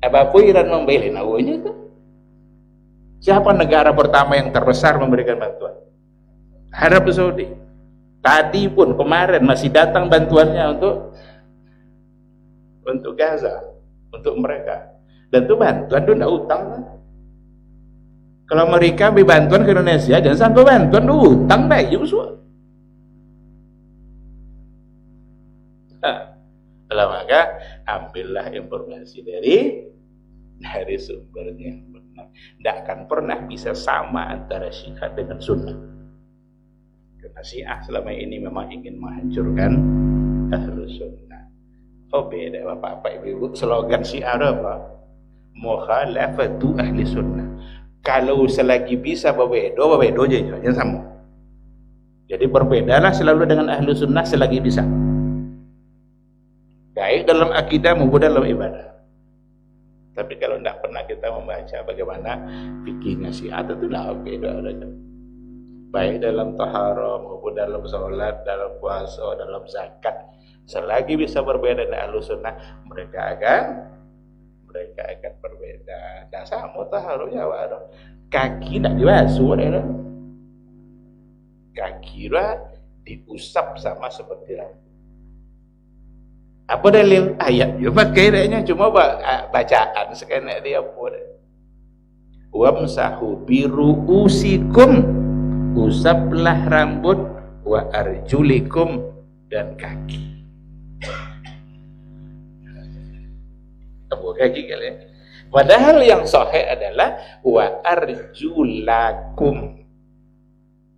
Apapun Iran membela nawanya tu. Siapa negara pertama yang terbesar memberikan bantuan? Arab Saudi. Tadi pun kemarin masih datang bantuannya untuk Gaza, untuk mereka. Dan itu bantuan itu tidak utang kan? Kalau mereka beri bantuan ke Indonesia, jangan sampai bantuan itu utang baik juga semua. Nah, maka ambillah informasi dari sumbernya yang benar. Tidak akan pernah bisa sama antara Syiah dengan Sunnah. Karena Syiah selama ini memang ingin menghancurkan Ahlus Sunnah. Oh beda bapak-bapak ibu-ibu, slogan Syiah apa? Mukhalafatu ahli sunnah. Kalau selagi bisa berbeda aja, jangan sama. Jadi berbedalah selalu dengan ahli sunnah selagi bisa. Baik dalam akidah maupun dalam ibadah. Tapi kalau tidak pernah kita membaca bagaimana fikihnya Syiah itu tidak beda aja. Baik dalam taharah maupun dalam sholat, dalam puasa, dalam zakat. Selagi bisa berbeda dengan ahlu sunnah, mereka akan berbeda. Dan sama taharunya waduh. Kaki nak dibasuh dah. Kaki dah diusap sama seperti rambut. Apa dalil? Ayat dia pakai dahnya, cuma bacaan sekena dia apa dah. Wamsahu biruusikum, usaplah rambut, wa arjulikum, dan kaki. Apa kaki kalian? Padahal yang sahih adalah wa arjulakum.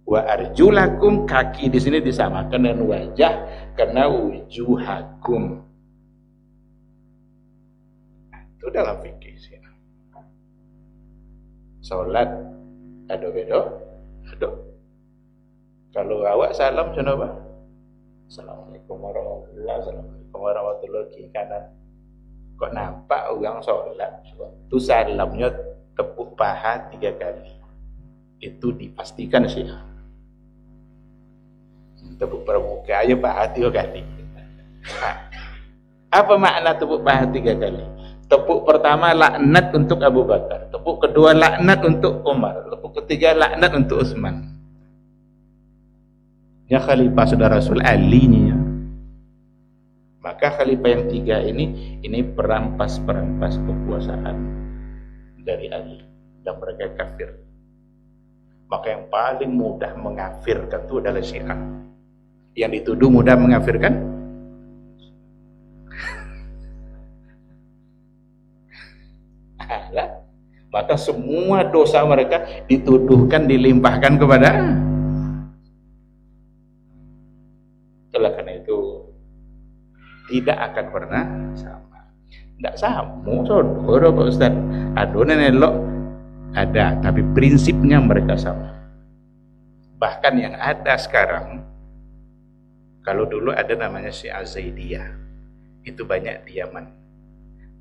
Wa arjulakum, kaki di sini disamakan dengan wajah karena wujuhakum. Itu dalam fikih sih. Salat ada beda? Ada. Kalau awak salam macam apa? Assalamualaikum warahmatullahi wabarakatuh. Assalamualaikum warahmatullahi wabarakatuh. Kanan. Kok nampak orang salat? Itu salamnya tepuk paha 3 kali. Itu dipastikan sih. Tepuk pramuka aja paha 3 kali. Apa makna tepuk paha 3 kali? Tepuk pertama laknat untuk Abu Bakar, tepuk kedua laknat untuk Umar, tepuk ketiga laknat untuk Utsman. Ya khalifah saudara Rasul Ali nya. Maka khalifah yang 3 ini perampas-perampas kekuasaan dari Ali dan mereka kafir. Maka yang paling mudah mengafirkan itu adalah Syiah. Yang dituduh mudah mengafirkan? Alah. Maka semua dosa mereka dituduhkan, dilimpahkan kepada. Itulah karena itu tidak akan pernah sama. Tidak sama, saudara Pak Ustaz. Adonan elok ada, tapi prinsipnya mereka sama. Bahkan yang ada sekarang, kalau dulu ada namanya Syiah Zaidiyah, itu banyak di Yaman.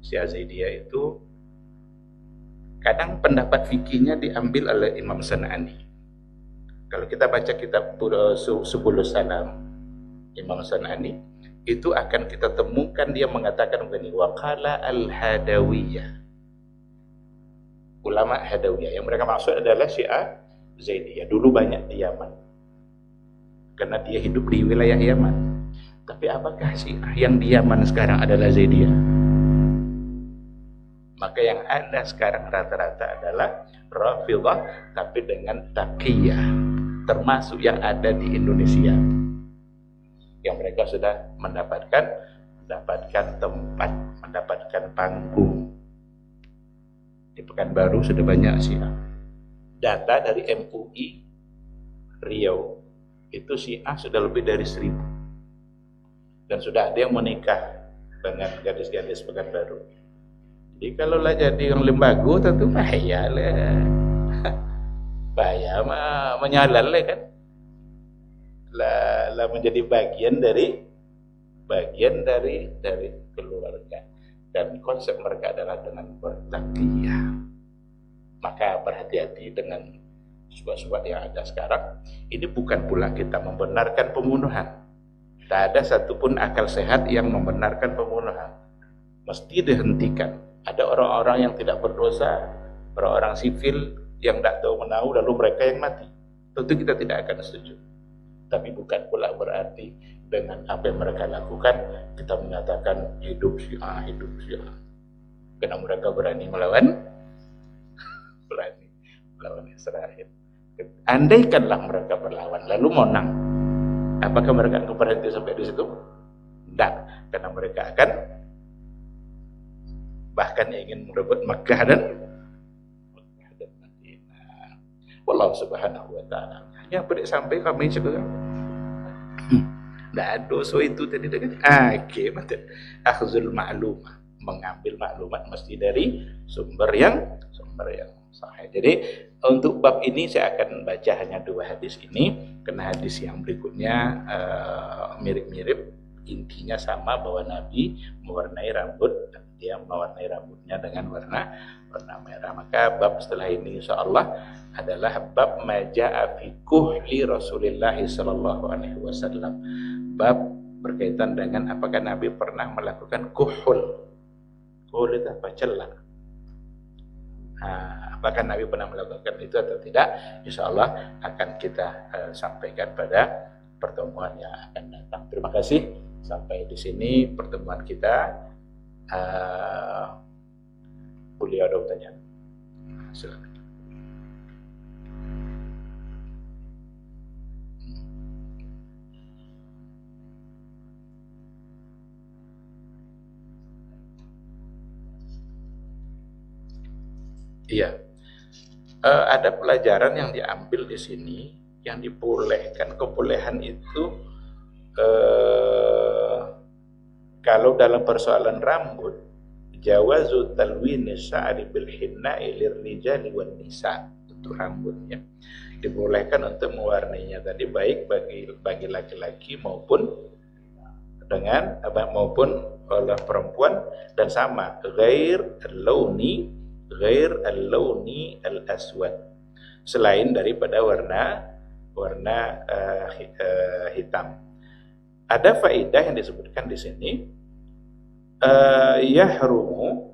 Syiah Zaidiyah itu kadang pendapat fikihnya diambil oleh Imam San'ani. Kalau kita baca kitab Subulus Salam Imam San'ani, itu akan kita temukan dia mengatakan begini, waqala al-hadawiyah, ulama Hadawiyah, yang mereka maksud adalah Syiah Zaidiyah. Dulu banyak di Yaman karena dia hidup di wilayah Yaman. Tapi apakah Syiah yang di Yaman sekarang adalah Zaidiyah? Maka yang ada sekarang rata-rata adalah Rafidhah, tapi dengan taqiyah, termasuk yang ada di Indonesia, yang mereka sudah mendapatkan tempat, mendapatkan panggung. Di Pekanbaru sudah banyak Syiah. Data dari MUI Riau itu Syiah sudah lebih dari 1000, dan sudah ada yang menikah dengan gadis-gadis Pekanbaru. Jadi kalau lah jadi yang lembaga tentu bahaya lah. Bahaya mah menyalal lah kan. Lah menjadi bagian dari keluarga. Dan konsep mereka adalah dengan bertaqiyah. Maka berhati-hati dengan subhat-subhat yang ada sekarang. Ini bukan pula kita membenarkan pembunuhan. Tak ada satupun akal sehat yang membenarkan pembunuhan. Mesti dihentikan. Ada orang-orang yang tidak berdosa, orang-orang sivil yang tidak tahu menahu, lalu mereka yang mati. Tentu kita tidak akan setuju. Tapi bukan pula berarti dengan apa yang mereka lakukan kita menyatakan hidup Syiah. Karena mereka berani melawan Israel. Andaikanlah mereka berlawan lalu menang, apakah mereka akan berhenti sampai di situ? Tidak, karena mereka akan bahkan ingin merebut Makkah dan Madinah. Wallahu subhanahu wa ta'ala. Yang boleh sampai kami sekarang. Nah, dosa itu tadi dengan betul. Akhzul ma'lumah, mengambil maklumat mesti dari sumber yang sahih. Jadi untuk bab ini saya akan baca hanya 2 hadis ini, karena hadis yang berikutnya mirip-mirip, intinya sama bahwa Nabi mewarnai rambut, dia mewarnai rambutnya dengan warna merah. Maka bab setelah ini insyaallah adalah bab maja'a fi kuhli Rasulullah sallallahu alaihi wasallam. Bab berkaitan dengan apakah Nabi pernah melakukan kuhul. Kuhul itu apa? Celak. Apakah Nabi pernah melakukan itu atau tidak? Insya Allah akan kita sampaikan pada pertemuan yang akan datang. Terima kasih. Sampai di sini pertemuan kita. Beliau ada pertanyaan. Silakan. Iya, ada pelajaran yang diambil di sini yang dibolehkan. Kebolehan itu kalau dalam persoalan rambut, jawazu talwini sya'ri bil hinna'i lirrijali wan nisa, untuk rambutnya dibolehkan untuk mewarnainya tadi baik bagi laki-laki maupun oleh perempuan, dan sama ghair al-launi al-aswad, selain daripada warna hitam. Ada faedah yang disebutkan di sini, yahrumu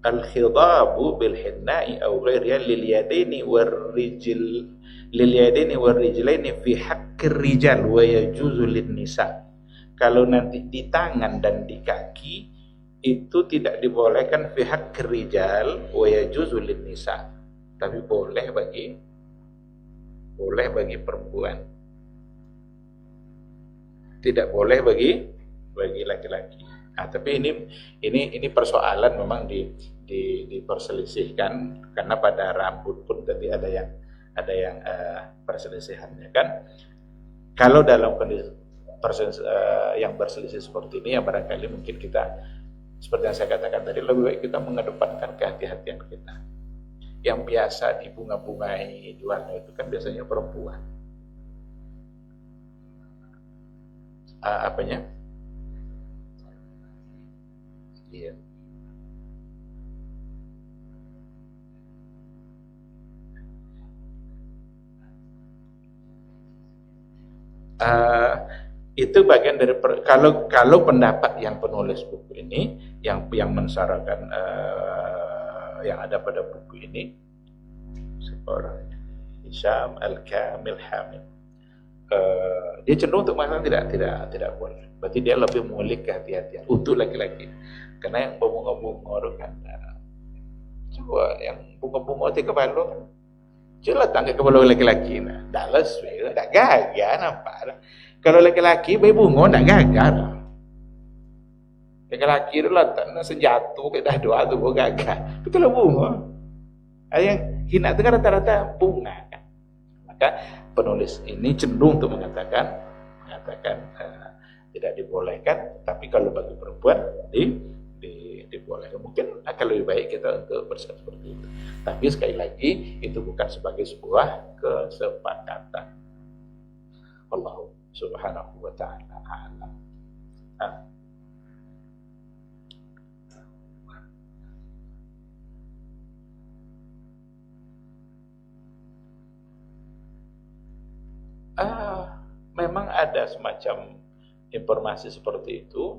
al-khidabu bil hinna'i aw ghairiha lil yadaini war rijlaini fi haqqir rijal wa yajuzu lin nisa. Kalau nanti di tangan dan di kaki itu tidak dibolehkan fi haqqir rijal wa yajuzu lin nisa, tapi boleh bagi perempuan, tidak boleh bagi laki-laki. Tapi ini persoalan memang diperselisihkan, karena pada rambut pun tadi ada yang perselisihannya kan. Kalau dalam kondisi yang berselisih seperti ini, ya barangkali mungkin kita, seperti yang saya katakan tadi, lebih baik kita mengedepankan kehati-hatian kita. Yang biasa dibunga-bungai jualnya itu kan biasanya perempuan. Apanya? Iya. Itu bagian dari kalau pendapat yang penulis buku ini yang mensyaratkan yang ada pada buku ini, seorang Hisham Al-Kamil Hamid, dia cenderung untuk mengatakan tidak boleh. Berarti dia lebih mengulik kehati-hatian untuk laki-laki, karena yang bunga-bunga itu kan, coba yang bunga-bunga itu kepala kan, jelas tak kepala laki-laki, nah, dalas, tak gagal nampak. Kalau laki-laki bayi bunga tak gagal. Laki-laki itu lah tak sejatuh ke dah doa tu gagal. Tapi kalau bunga, ada yang hina itu kan rata-rata bunga kan. Maka penulis ini cenderung untuk mengatakan tidak dibolehkan, tapi kalau bagi perempuan dibolehkan. Mungkin akan lebih baik kita untuk bersikap seperti itu. Tapi sekali lagi itu bukan sebagai sebuah kesepakatan. Allah Subhanahu wa ta'ala a'lam. Memang ada semacam informasi seperti itu,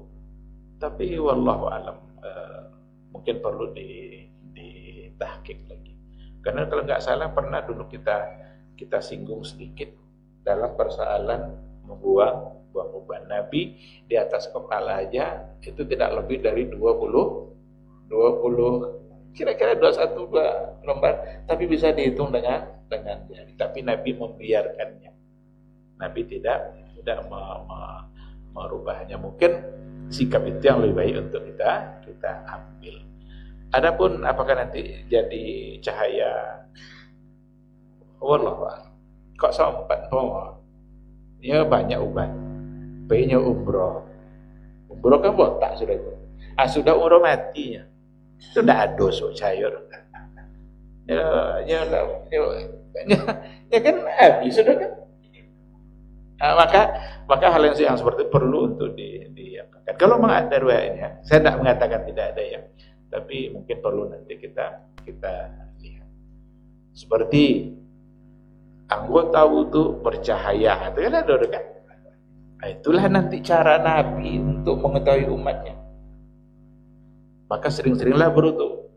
tapi wallahu alam, mungkin perlu ditahqiq lagi. Karena kalau nggak salah pernah dulu kita singgung sedikit dalam persoalan membuang uban Nabi di atas kepala aja itu tidak lebih dari 20 kira-kira 21 lembar, tapi bisa dihitung dengan jari. Tapi Nabi membiarkannya. Nabi tidak merubahnya. Mungkin sikap itu yang lebih baik untuk kita ambil. Adapun apakah nanti jadi cahaya, wallahu a'lam. Kok sempat ya banyak ubat. Bayinya umroh kan botak sudah itu. Sudah umroh matinya. Itu tidak ada dosa sayur. Ya kan habis sudah kan. Maka hal yang seperti itu perlu untuk diapakan. Kalau memang ada riwayatnya, saya tidak mengatakan tidak ada ya, tapi mungkin perlu nanti kita lihat. Seperti anggota wudu bercahaya, itu kan ada kan? Nah, itulah nanti cara Nabi untuk mengetahui umatnya. Maka sering-seringlah berwudu.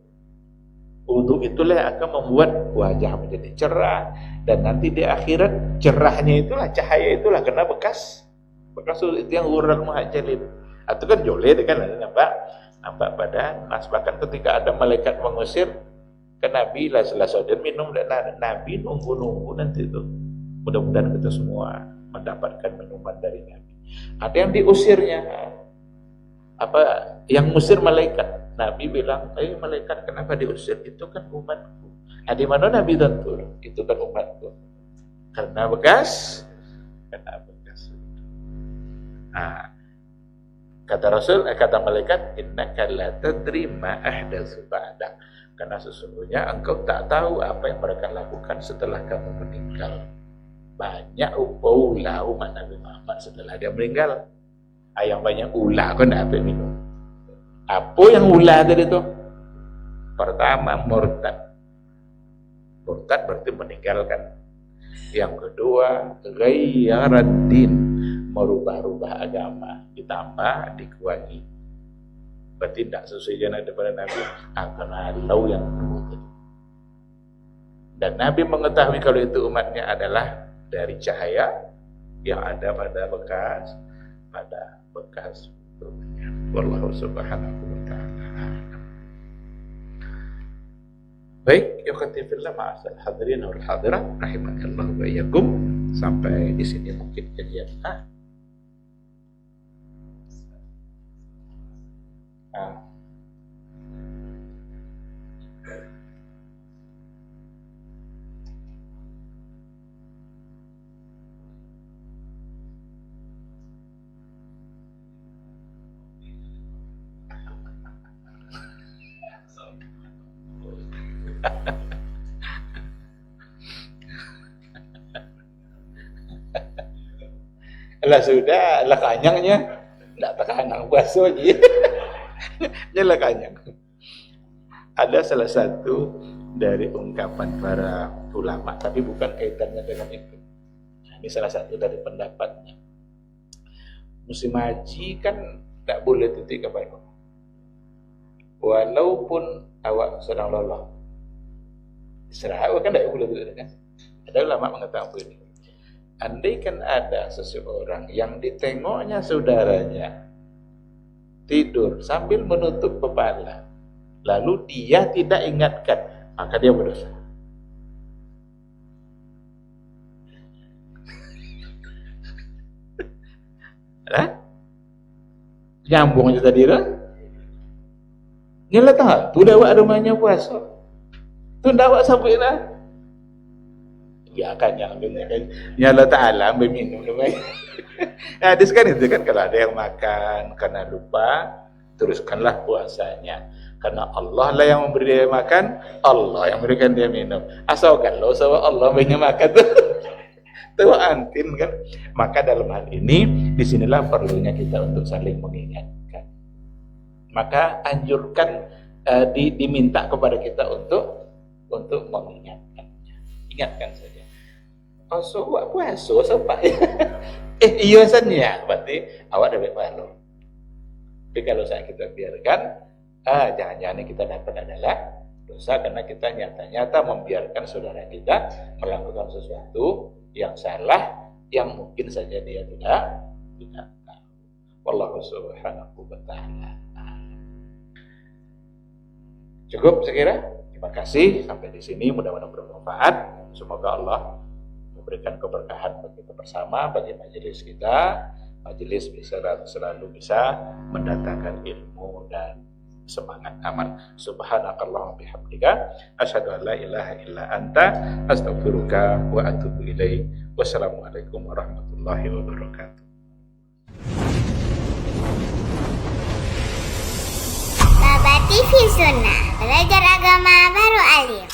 Wudu itulah yang akan membuat wajah menjadi cerah, dan nanti di akhirat cerahnya itulah, cahaya itulah kena bekas itu yang hurul muhajjalin. Itu kan joleh kan nampak pada nas. Bahkan ketika ada malaikat mengusir ke Nabi lah dan minum, dan Nabi nunggu nanti itu. Mudah-mudahan kita semua mendapatkan minuman dari Nabi. Ada yang diusirnya, yang musir malaikat. Nabi bilang, malaikat kenapa diusir? Itu kan umatku. Di mana Nabi tentu? Itu kan umatku. Karena bekas. Kata Rasul, kata malaikat, innaka la tadri ma ahdatsu ba'dak. Karena sesungguhnya engkau tak tahu apa yang mereka lakukan setelah kamu meninggal. Banyak ulah umat Nabi Muhammad setelah dia meninggal. Yang banyak ulah kau nak apa minum. Apa yang ulah tadi tu? Pertama, murtad. Murtad berarti meninggalkan. Yang kedua, ghayyarad din, merubah-rubah agama, ditambah dikurangi. Berarti tidak sesuai dengan daripada Nabi. Kalau yang kedua tadi. Dan Nabi mengetahui kalau itu umatnya adalah dari cahaya yang ada pada bekas tubuhnya. Wallahu subhanahu wa ta'ala. Baik, ikhwati fillah, ma'asal hadirin wal hadirat rahimakallahu wa iyyakum. Sampai di sini mungkin kajian. Lah sudah, lah kanyangnya. Tak terkanyang puasa je. Dia lah kanyang. Ada salah satu dari ungkapan para ulama, tapi bukan kaitannya dengan itu. Ini salah satu dari pendapatnya. Musim haji kan tak boleh titik kebaikan. Walaupun awak sedang lelah. Istirahat kan tak boleh titik kan. Ada ulama mengatakan begini. Andai kan ada seseorang yang ditengoknya saudaranya tidur sambil menutup kepala, lalu dia tidak ingatkan, maka dia berdosa. Nyambung aja tadi kan? Nyala tak? Tu dah awak rumahnya puasa. Tu dah awak sampai lah. Ya kan yang Allah Ta'ala ambil minum lumayan. Nah, hadis kan itu kan, kalau ada yang makan karena lupa, teruskanlah puasanya. Karena Allah lah yang memberi dia makan, Allah yang memberikan dia minum. Asal kalau sama Allah banyak makan tu antin kan. Maka dalam hal ini, disinilah perlunya kita untuk saling mengingatkan. Maka anjurkan, diminta kepada kita untuk mengingatkan. Ingatkan saja. So, awak puasa sampai. Iya saja. Berarti awak dah berpahala. Tapi kalau saya kita biarkan, jangan-jangan kita dapat adalah dosa karena kita nyata-nyata membiarkan saudara kita melakukan sesuatu yang salah, yang mungkin saja dia tidak tahu. Wallahu subhanahu wa ta'ala. Cukup saya kira. Terima kasih sampai di sini, mudah-mudahan bermanfaat. Semoga Allah memberikan keberkahan bagi kita bersama, bagi majelis kita. Majelis bisa selalu bisa mendatangkan ilmu dan semangat amal. Subhanakallahumma bihamdika asyhadu an la ilaha illa anta astaghfiruka wa atubu ilaik. Wassalamualaikum warahmatullahi wabarakatuh. Baba TV Sunnah, belajar agama baru alim.